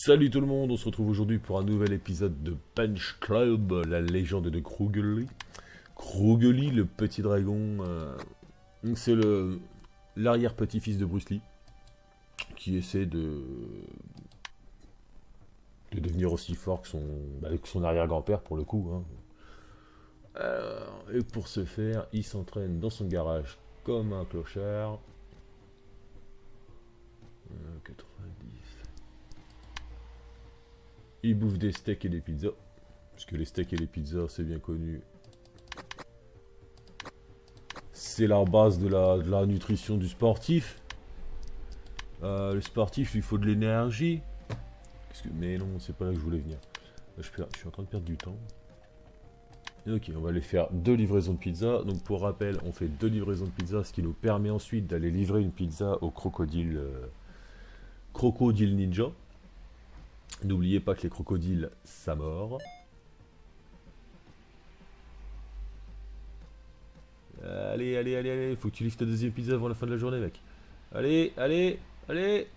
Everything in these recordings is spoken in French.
Salut tout le monde, on se retrouve aujourd'hui pour un nouvel épisode de Punch Club, la légende de Krugly. Krugly, le petit dragon, c'est l'arrière-petit-fils de Bruce Lee, qui essaie de devenir aussi fort que son arrière-grand-père pour le coup. Hein. Et pour ce faire, il s'entraîne dans son garage comme un clochard. 90. Il bouffe des steaks et des pizzas. Parce que les steaks et les pizzas, c'est bien connu. C'est la base de la nutrition du sportif. Le sportif, il faut de l'énergie. Mais non, c'est pas là que je voulais venir. Je suis en train de perdre du temps. Ok, on va aller faire 2 livraisons de pizza. Donc pour rappel, on fait 2 livraisons de pizza, ce qui nous permet ensuite d'aller livrer une pizza au crocodile, crocodile ninja. N'oubliez pas que les crocodiles, ça mord. Allez, allez, allez, allez. Faut que tu livres ta deuxième pizza avant la fin de la journée, mec. Allez, allez, allez.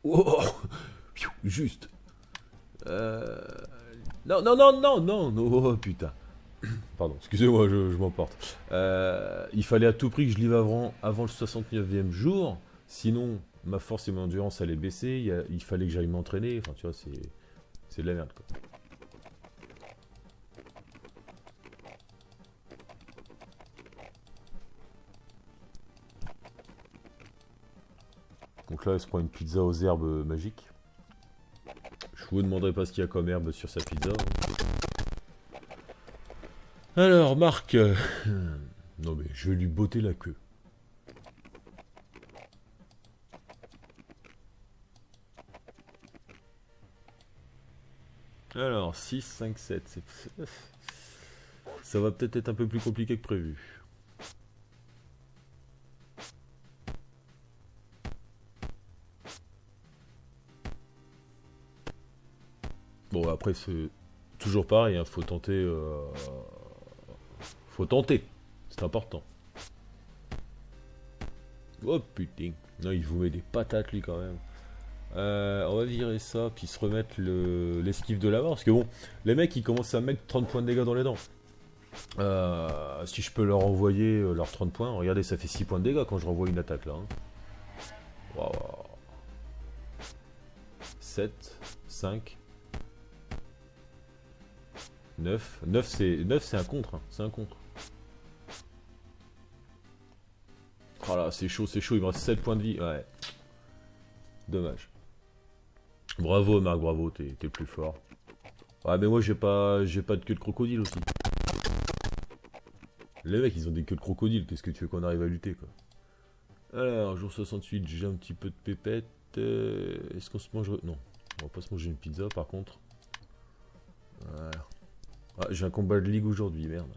Oh, juste. Non, non, non, non, non, non. Oh, putain. Pardon, excusez-moi, je m'emporte. Il fallait à tout prix que je livre avant le 69e jour. Sinon, ma force et mon endurance allaient baisser. Il fallait que j'aille m'entraîner. Enfin, tu vois, c'est de la merde, quoi. Donc là, elle se prend une pizza aux herbes magiques. Je vous demanderai pas ce qu'il y a comme herbe sur sa pizza. Alors, Marc... non mais, je vais lui botter la queue. Alors, 6, 5, 7. Ça va peut-être être un peu plus compliqué que prévu. Bon, après, c'est toujours pareil, hein, faut tenter. Faut tenter, c'est important. Oh putain, non, il vous met des patates lui quand même. On va virer ça, puis se remettre l'esquive de la mort. Parce que bon, les mecs ils commencent à mettre 30 points de dégâts dans les dents. Si je peux leur envoyer leurs 30 points, regardez, ça fait 6 points de dégâts quand je renvoie une attaque là. Hein. Waouh. 7, 5, 9. 9 c'est un contre, hein. C'est un contre. Oh là, c'est chaud, il me reste 7 points de vie. Ouais. Dommage. Bravo Marc, bravo, t'es le plus fort. Ouais, mais moi j'ai pas de queue de crocodile aussi. Les mecs ils ont des queues de crocodile, qu'est-ce que tu veux qu'on arrive à lutter quoi. Alors, jour 68, j'ai un petit peu de pépette. Est-ce qu'on se mange... Non, on va pas se manger une pizza par contre. Voilà. Ah, j'ai un combat de ligue aujourd'hui, merde.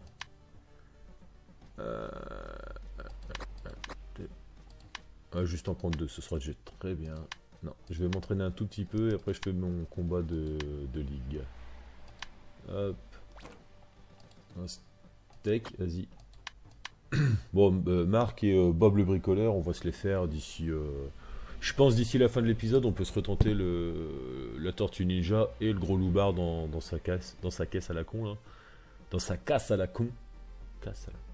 Juste en prendre 2, ce sera déjà très bien. Non, je vais m'entraîner un tout petit peu et après je fais mon combat de ligue. Hop. Un steak, vas-y. Bon, Marc et Bob le bricoleur, on va se les faire d'ici... Je pense d'ici la fin de l'épisode, on peut se retenter la tortue ninja et le gros loupard dans sa caisse à la con, là. Dans sa casse à la con. Casse à la con.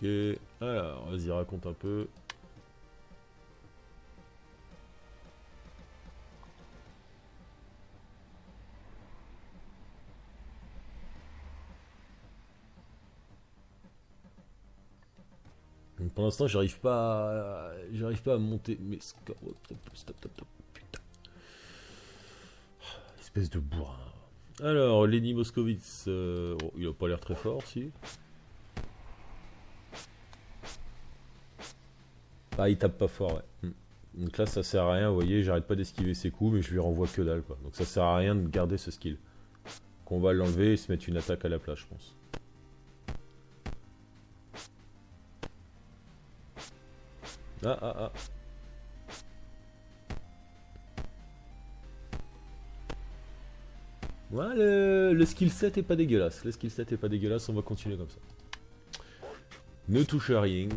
Ok, alors, vas-y, raconte un peu. Donc, pour l'instant, j'arrive pas à monter mes scores. Stop, putain. Espèce de bourrin. Alors, Lenny Moskowitz, oh, il a pas l'air très fort, si. Ah, il tape pas fort, ouais. Donc là, ça sert à rien, vous voyez, j'arrête pas d'esquiver ses coups, mais je lui renvoie que dalle, quoi. Donc ça sert à rien de garder ce skill. Qu'on va l'enlever et se mettre une attaque à la place, je pense. Ah. Ouais, le skill set est pas dégueulasse. Le skill set est pas dégueulasse, on va continuer comme ça. Ne touche à rien.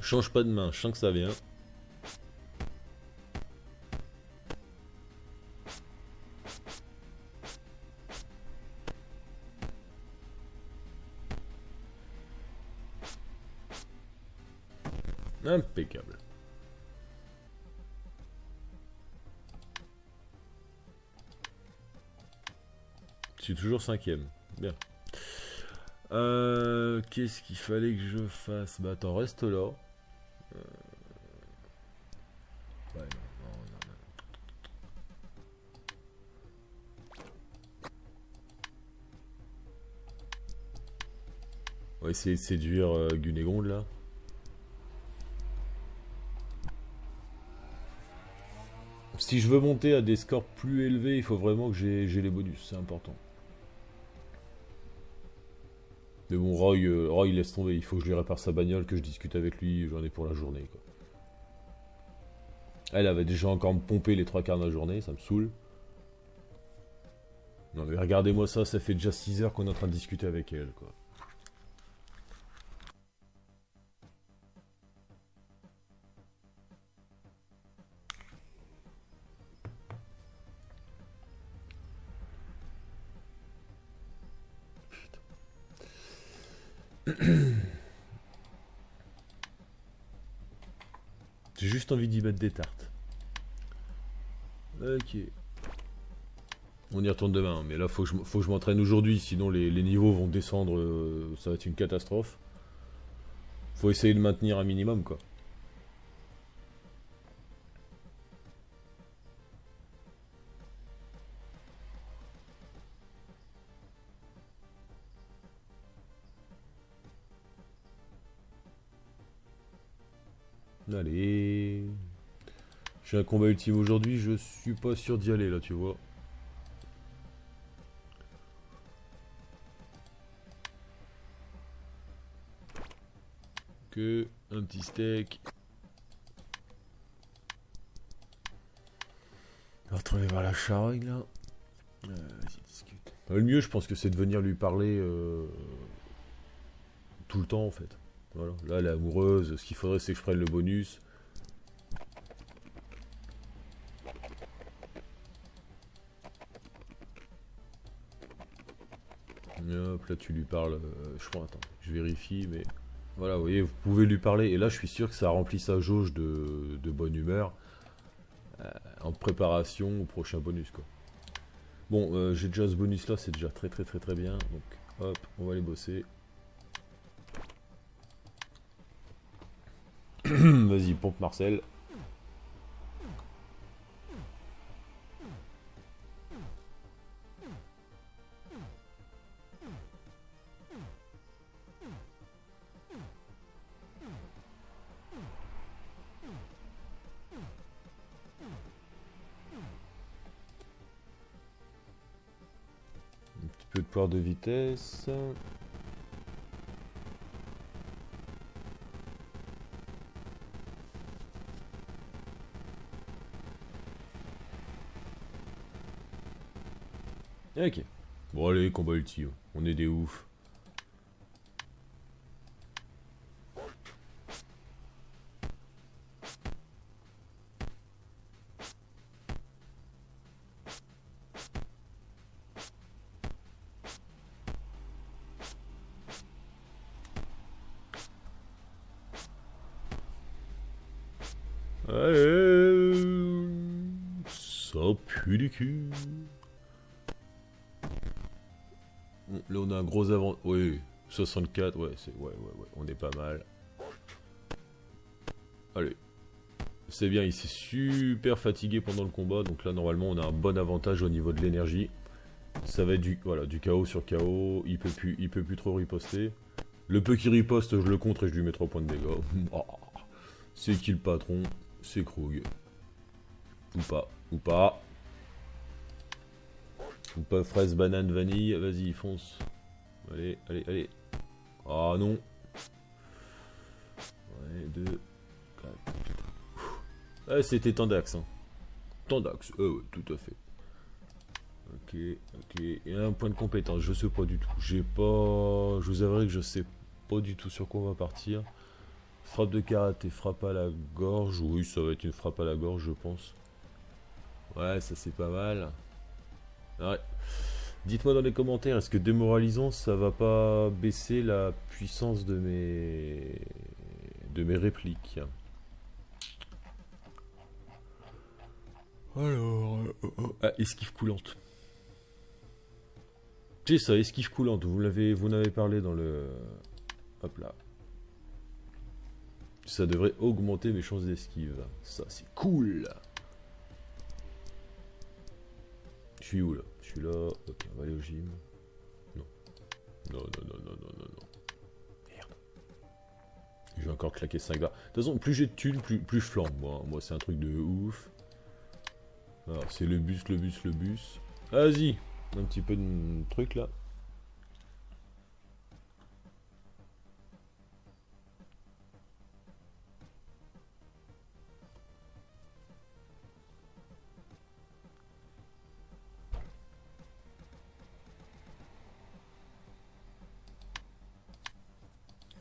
Change pas de main, je sens que ça vient. Impeccable. Je suis toujours cinquième. Bien. Qu'est-ce qu'il fallait que je fasse? Bah attends, reste là. Ouais, non. On va essayer de séduire Gunégonde là. Si je veux monter à des scores plus élevés, il faut vraiment que j'ai les bonus, c'est important. Mais bon, Roy, il laisse tomber, il faut que je lui répare sa bagnole, que je discute avec lui, j'en ai pour la journée, quoi. Elle avait déjà encore me pomper les 3 quarts de la journée, ça me saoule. Non mais regardez-moi ça, ça fait déjà 6 heures qu'on est en train de discuter avec elle, quoi. J'ai juste envie d'y mettre des tartes. Ok. On y retourne demain, mais là faut que je m'entraîne aujourd'hui, sinon les niveaux vont descendre, ça va être une catastrophe. Faut essayer de maintenir un minimum, quoi. Allez. J'ai un combat ultime aujourd'hui, je suis pas sûr d'y aller là, tu vois. Que un petit steak. On va retourner voir la charogne là. Vas-y, discute. Le mieux, je pense que c'est de venir lui parler tout le temps en fait. Voilà. Là, elle est amoureuse. Ce qu'il faudrait, c'est que je prenne le bonus. Et hop, là, tu lui parles. Je crois, attends, je vérifie, mais. Voilà, vous voyez, vous pouvez lui parler. Et là, je suis sûr que ça remplit sa jauge de bonne humeur. En préparation au prochain bonus, quoi. Bon, j'ai déjà ce bonus là, c'est déjà très bien. Donc, hop, on va aller bosser. Vas-y, pompe Marcel. Un petit peu de poire de vitesse. Ok. Bon allez, combat ultime. On est des oufs. Allez. Ça pue du cul. Bon, là on a un gros avant. Oui, 64, ouais, ouais, on est pas mal. Allez. C'est bien, il s'est super fatigué pendant le combat, donc là normalement on a un bon avantage au niveau de l'énergie. Ça va être du KO sur KO, il peut plus trop riposter. Le peu qui riposte, je le contre et je lui mets 3 points de dégâts. Oh, c'est qui le patron? C'est Krug. Ou pas, ou pas. Ou pas fraise, banane, vanille, vas-y, fonce. Allez. Ah non. Ouais, 2, 4. Ah, c'était Tandax. Hein. Tandax, ouais, tout à fait. Ok. Ok, ok. Et un point de compétence, je sais pas du tout. J'ai pas... Je vous avouerai que je sais pas du tout sur quoi on va partir. Frappe de karaté, frappe à la gorge. Oui, ça va être une frappe à la gorge, je pense. Ouais, ça c'est pas mal. Ouais. Dites-moi dans les commentaires, est-ce que démoralisant, ça va pas baisser la puissance de mes répliques? Alors... Ah, esquive coulante. C'est ça, esquive coulante. Vous n'avez parlé dans le... Hop là. Ça devrait augmenter mes chances d'esquive. Ça, c'est cool. Je suis où là? Je suis là. Ok, on va aller au gym. Non. Non, non, non, non, non, non, non. Merde. Je vais encore claquer 5 barres. De toute façon, plus j'ai de thunes, plus je flambe. Moi c'est un truc de ouf. Alors, c'est le bus, le bus, le bus. Vas-y. Un petit peu de truc là.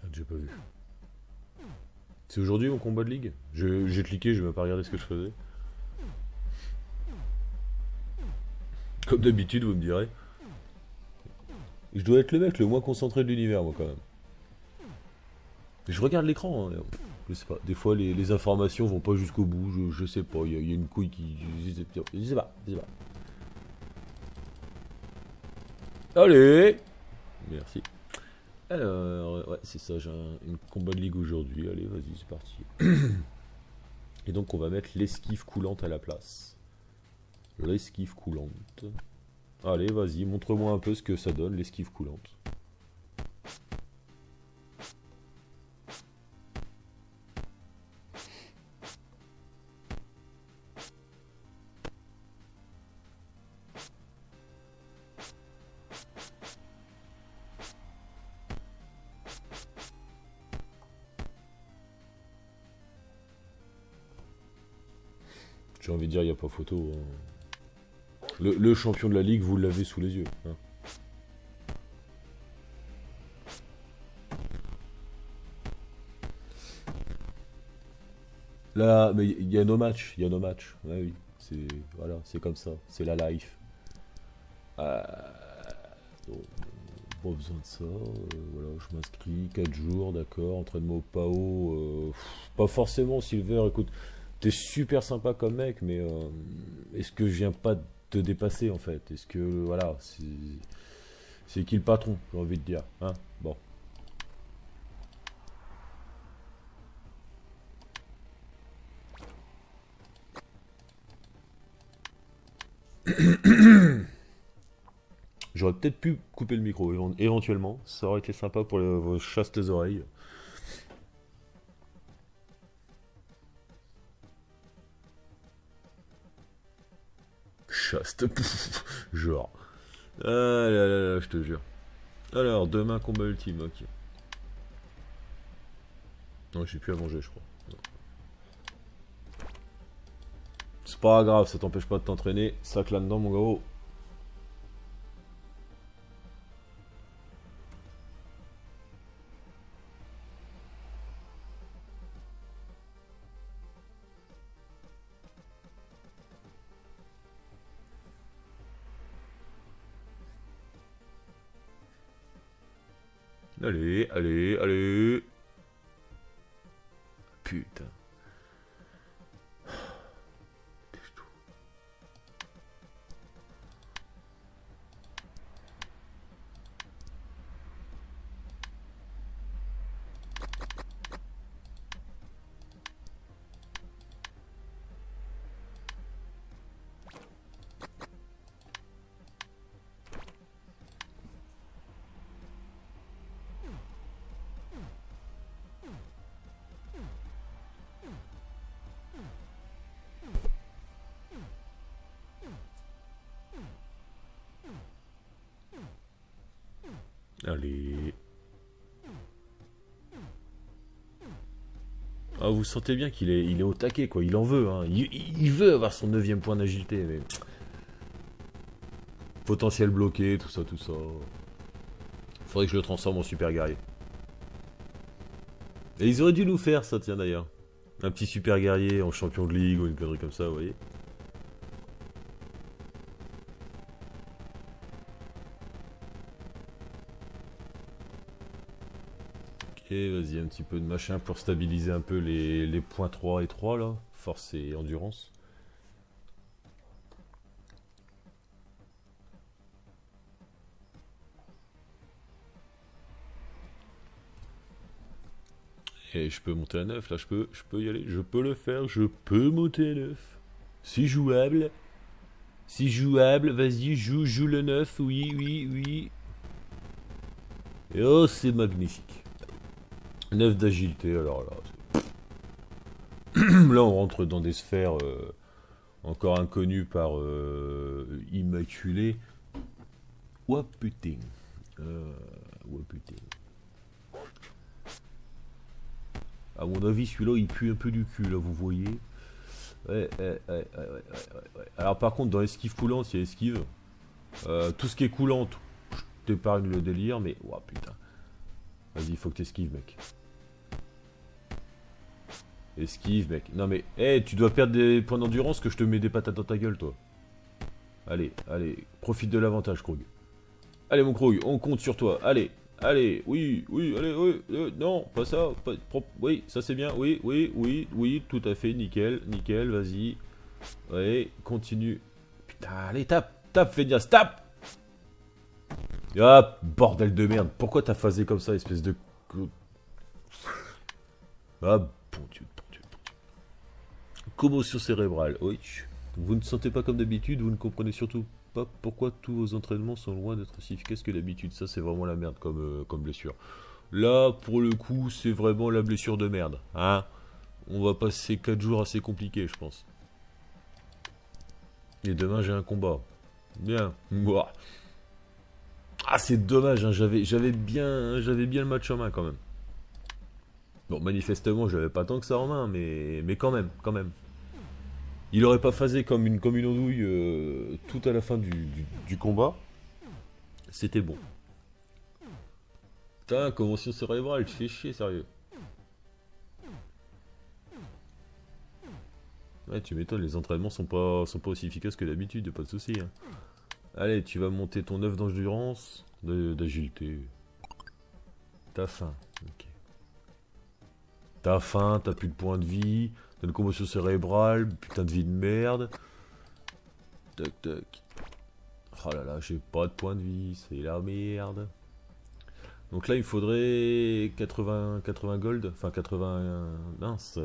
Ah, j'ai pas vu. C'est aujourd'hui mon combat de ligue? J'ai cliqué, je vais même pas regarder ce que je faisais. Comme d'habitude, vous me direz. Je dois être le mec le moins concentré de l'univers, moi, quand même. Je regarde l'écran, hein, je sais pas. Des fois, les informations vont pas jusqu'au bout, je sais pas. Il y a une couille qui... Je sais pas, je sais pas. Allez! Merci. Alors, ouais, c'est ça, j'ai une combat de ligue aujourd'hui. Allez, vas-y, c'est parti. Et donc, on va mettre l'esquive coulante à la place. L'esquive coulante. Allez, vas-y, montre-moi un peu ce que ça donne, l'esquive coulante. J'ai envie de dire, il n'y a pas photo. Hein. Le champion de la ligue, vous l'avez sous les yeux. Hein. Là, mais il y a nos matchs, il y a nos matchs. Ouais, oui, c'est voilà, c'est comme ça, c'est la life. Donc, pas besoin de ça. Voilà, je m'inscris 4 jours, d'accord. Entraînement au PAO, pas forcément Silver. Écoute, t'es super sympa comme mec, mais est-ce que je viens pas de te dépasser en fait? Est-ce que voilà, c'est qui le patron? J'ai envie de dire, hein? Bon. J'aurais peut-être pu couper le micro, éventuellement. Ça aurait été sympa pour vos chastes oreilles. Chaste, genre. Ah là là là, je te jure. Alors, demain, combat ultime, ok. Non, j'ai plus à manger, je crois. Non. C'est pas grave, ça t'empêche pas de t'entraîner. Sac là-dedans, mon gros. Allez, allez, allez. Putain. Allez. Ah, vous sentez bien il est au taquet, quoi. Il en veut, hein. Il veut avoir son 9ème point d'agilité, mais... Potentiel bloqué, tout ça, tout ça. Faudrait que je le transforme en super guerrier. Et ils auraient dû nous faire ça, tiens d'ailleurs. Un petit super guerrier en champion de ligue ou une connerie comme ça, vous voyez. Ok, vas-y, un petit peu de machin pour stabiliser un peu les points 3 et 3 là. Force et endurance. Et je peux monter à 9, là je peux y aller, je peux le faire, je peux monter à 9. C'est jouable. C'est jouable, vas-y, joue le 9, oui, oui, oui. Et oh, c'est magnifique. 9 d'agilité, alors là. Là, on rentre dans des sphères encore inconnues par Immaculé. Ouah putain. Ouah putain. À mon avis, celui-là, il pue un peu du cul, là, vous voyez. Ouais. Alors, par contre, dans esquive coulante, il y a esquive. Tout ce qui est coulante, je t'épargne le délire, mais... Ouah, putain. Vas-y, il faut que t'esquives, mec. Esquive, mec. Non, mais... Hey, tu dois perdre des points d'endurance que je te mets des patates dans ta gueule, toi. Allez, profite de l'avantage, Krog. Allez, mon Krog, on compte sur toi. Allez, oui, allez, oui, non, pas ça, oui, ça c'est bien, oui, tout à fait, nickel, vas-y. Ouais, continue. Putain, allez, tape, Fédias, tape. Ah, bordel de merde, pourquoi t'as phasé comme ça, espèce de... Ah, bon Dieu. Commotion cérébrale, oui. Vous ne sentez pas comme d'habitude, vous ne comprenez surtout pas pourquoi tous vos entraînements sont loin d'être aussi efficaces que d'habitude. Ça, c'est vraiment la merde comme blessure. Là, pour le coup, c'est vraiment la blessure de merde. Hein, on va passer 4 jours assez compliqués, je pense. Et demain, j'ai un combat. Bien. Ouah. Ah, c'est dommage, hein, j'avais bien le match en main, quand même. Bon, manifestement, j'avais pas tant que ça en main, mais quand même. Il aurait pas phasé comme une andouille tout à la fin du combat. C'était bon. Putain, commotion cérébrale, tu fais chier, sérieux. Ouais, tu m'étonnes, les entraînements sont pas aussi efficaces que d'habitude, y'a pas de soucis. Hein. Allez, tu vas monter ton 9 d'endurance, d'agilité. T'as faim, ok. T'as faim, t'as plus de points de vie, t'as une commotion cérébrale, putain de vie de merde. Tac. Oh là là, j'ai pas de points de vie, c'est la merde. Donc là, il faudrait 80 gold, enfin 80... mince.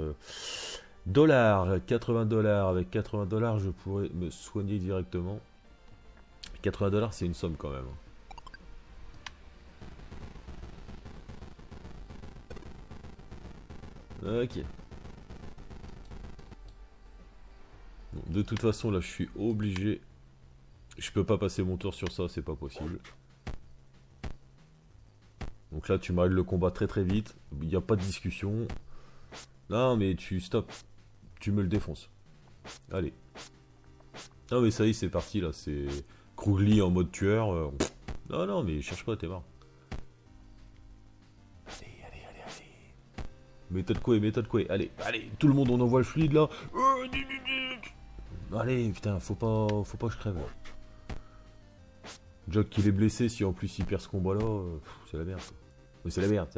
Dollars, 80 dollars. Avec 80 dollars, je pourrais me soigner directement. 80 dollars, c'est une somme quand même. Ok. Bon, de toute façon, là, je suis obligé. Je peux pas passer mon tour sur ça, c'est pas possible. Donc là, tu m'arrêtes le combat très vite. Il n'y a pas de discussion. Non, mais tu stop. Tu me le défonces. Allez. Non, mais ça y est, c'est parti là. C'est Krugli en mode tueur. Non, mais cherche pas, t'es mort. Allez. Méthode quoi. Allez. Tout le monde, on envoie le fluide là. Allez, putain, faut pas que je crève. Jock qu'il est blessé, si en plus il perd ce combat là, c'est la merde. Mais c'est la merde.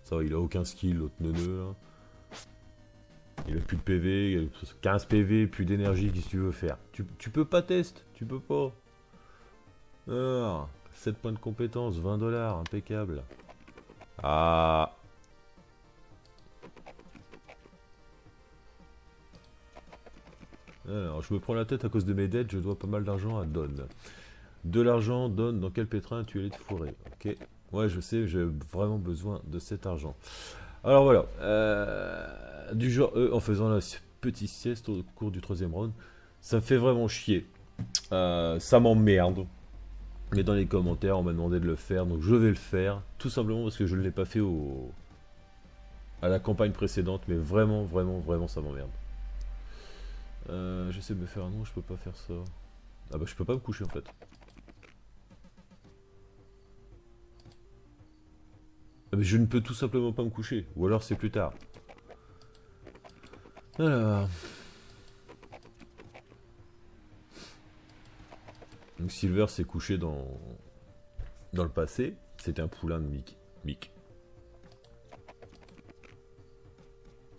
Ça va, il a aucun skill, l'autre neuneu là. Il a plus de PV, il a 15 PV, plus d'énergie, qu'est-ce que tu veux faire? Tu peux pas test, tu peux pas. Ah, 7 points de compétence, 20 dollars, impeccable. Ah. Alors, je me prends la tête à cause de mes dettes, je dois pas mal d'argent à Don. De l'argent, Don, dans quel pétrin tu allais te fourrer? Ok. Ouais, je sais, j'ai vraiment besoin de cet argent. Alors voilà. Du genre, en faisant la petite sieste au cours du 3e round, ça me fait vraiment chier. Ça m'emmerde. Mais dans les commentaires, on m'a demandé de le faire, donc je vais le faire. Tout simplement parce que je ne l'ai pas fait à la campagne précédente, mais vraiment, ça m'emmerde. J'essaie de me faire un nom, je peux pas faire ça. Ah bah je peux pas me coucher en fait. Ah, mais je ne peux tout simplement pas me coucher. Ou alors c'est plus tard. Alors... Donc Silver s'est couché dans le passé. C'était un poulain de Mick.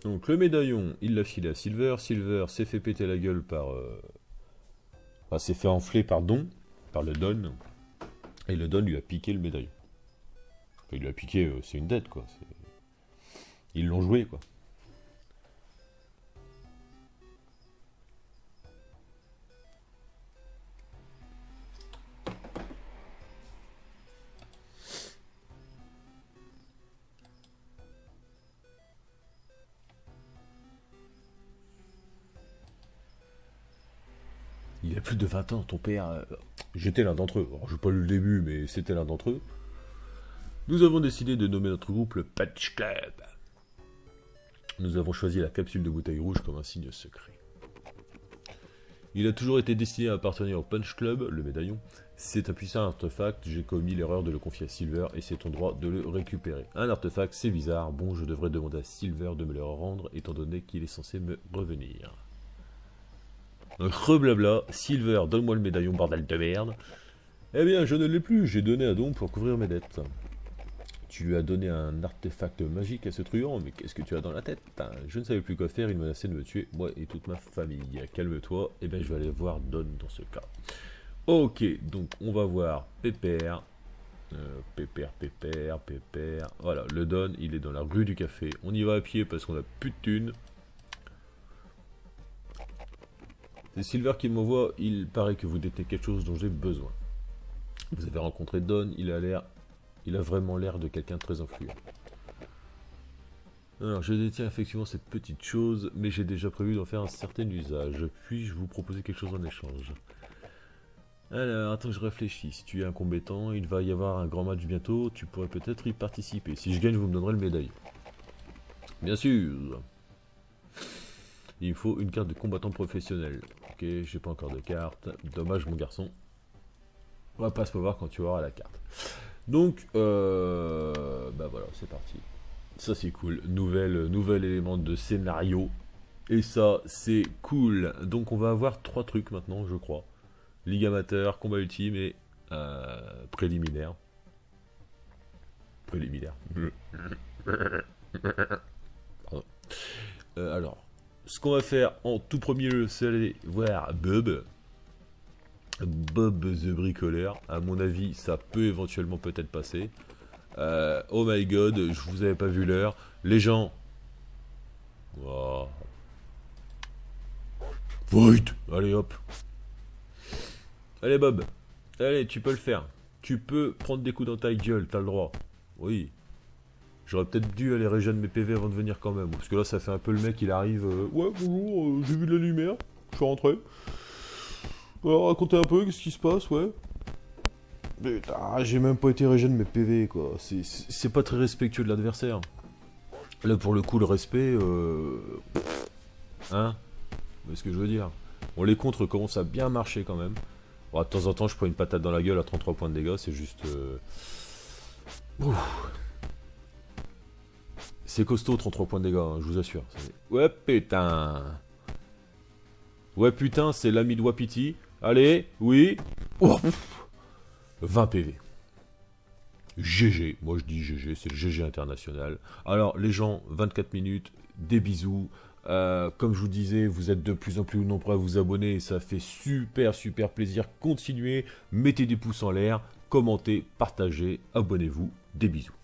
Donc le médaillon, il l'a filé à Silver. Silver s'est fait péter la gueule par... Enfin, s'est fait enfler par le Don. Et le Don lui a piqué le médaillon. Enfin, il lui a piqué, c'est une dette, quoi. Ils l'ont joué, quoi. Il y a plus de 20 ans, ton père... J'étais l'un d'entre eux. Alors, j'ai pas lu le début, mais c'était l'un d'entre eux. Nous avons décidé de nommer notre groupe le Punch Club. Nous avons choisi la capsule de bouteille rouge comme un signe secret. Il a toujours été destiné à appartenir au Punch Club, le médaillon. C'est un puissant artefact, j'ai commis l'erreur de le confier à Silver et c'est ton droit de le récupérer. Un artefact, c'est bizarre, bon je devrais demander à Silver de me le rendre étant donné qu'il est censé me revenir. Donc reblabla, Silver, donne-moi le médaillon, bordel de merde. Eh bien, je ne l'ai plus, j'ai donné à Don pour couvrir mes dettes. Tu lui as donné un artefact magique à ce truand, mais qu'est-ce que tu as dans la tête? Je ne savais plus quoi faire, il menaçait de me tuer, moi et toute ma famille. Calme-toi, et bien je vais aller voir Don dans ce cas. Ok, donc on va voir Pépère. Pépère. Voilà, le Don, il est dans la rue du café. On y va à pied parce qu'on a plus de thunes. C'est Silver qui m'envoie, il paraît que vous détenez quelque chose dont j'ai besoin. Vous avez rencontré Don, il a vraiment l'air de quelqu'un de très influent. Alors, je détiens effectivement cette petite chose, mais j'ai déjà prévu d'en faire un certain usage. Puis-je vous proposer quelque chose en échange? Alors, attends que je réfléchisse. Si tu es un combattant, il va y avoir un grand match bientôt, tu pourrais peut-être y participer. Si je gagne, vous me donnerez le médaille. Bien sûr. Il me faut une carte de combattant professionnel. Ok, j'ai pas encore de carte. Dommage, mon garçon. On va pas se voir quand tu auras la carte. Donc, bah voilà, c'est parti. Ça c'est cool. Nouvel élément de scénario. Et ça, c'est cool. Donc on va avoir 3 trucs maintenant, je crois. Ligue amateur, combat ultime et préliminaire. Pardon. Alors, ce qu'on va faire en tout premier lieu, c'est aller voir Bob the bricoleur. À mon avis, ça peut éventuellement peut-être passer. Oh my god, je vous avais pas vu l'heure. Les gens. Oh. Void. Allez hop. Allez Bob. Allez, tu peux le faire. Tu peux prendre des coups dans ta gueule, t'as le droit. Oui. J'aurais peut-être dû aller régénérer mes PV avant de venir quand même. Parce que là, ça fait un peu le mec, il arrive. Ouais, bonjour, j'ai vu de la lumière. Je suis rentré. Alors, racontez un peu, qu'est-ce qui se passe, ouais. Putain, j'ai même pas été régénérer mes PV, quoi. C'est pas très respectueux de l'adversaire. Là, pour le coup, le respect. Hein? Vous voyez ce que je veux dire? Bon, les contres commencent à bien marcher quand même. Bon, de temps en temps, je prends une patate dans la gueule à 33 points de dégâts, c'est juste. C'est costaud, 33 points de dégâts, hein, je vous assure. Ouais, putain. Ouais, putain, c'est l'ami de Wapiti. Allez, oui. Oh, 20 PV. GG. Moi, je dis GG, c'est le GG international. Alors, les gens, 24 minutes, des bisous. Comme je vous disais, vous êtes de plus en plus nombreux à vous abonner et ça fait super plaisir. Continuez, mettez des pouces en l'air, commentez, partagez, abonnez-vous. Des bisous.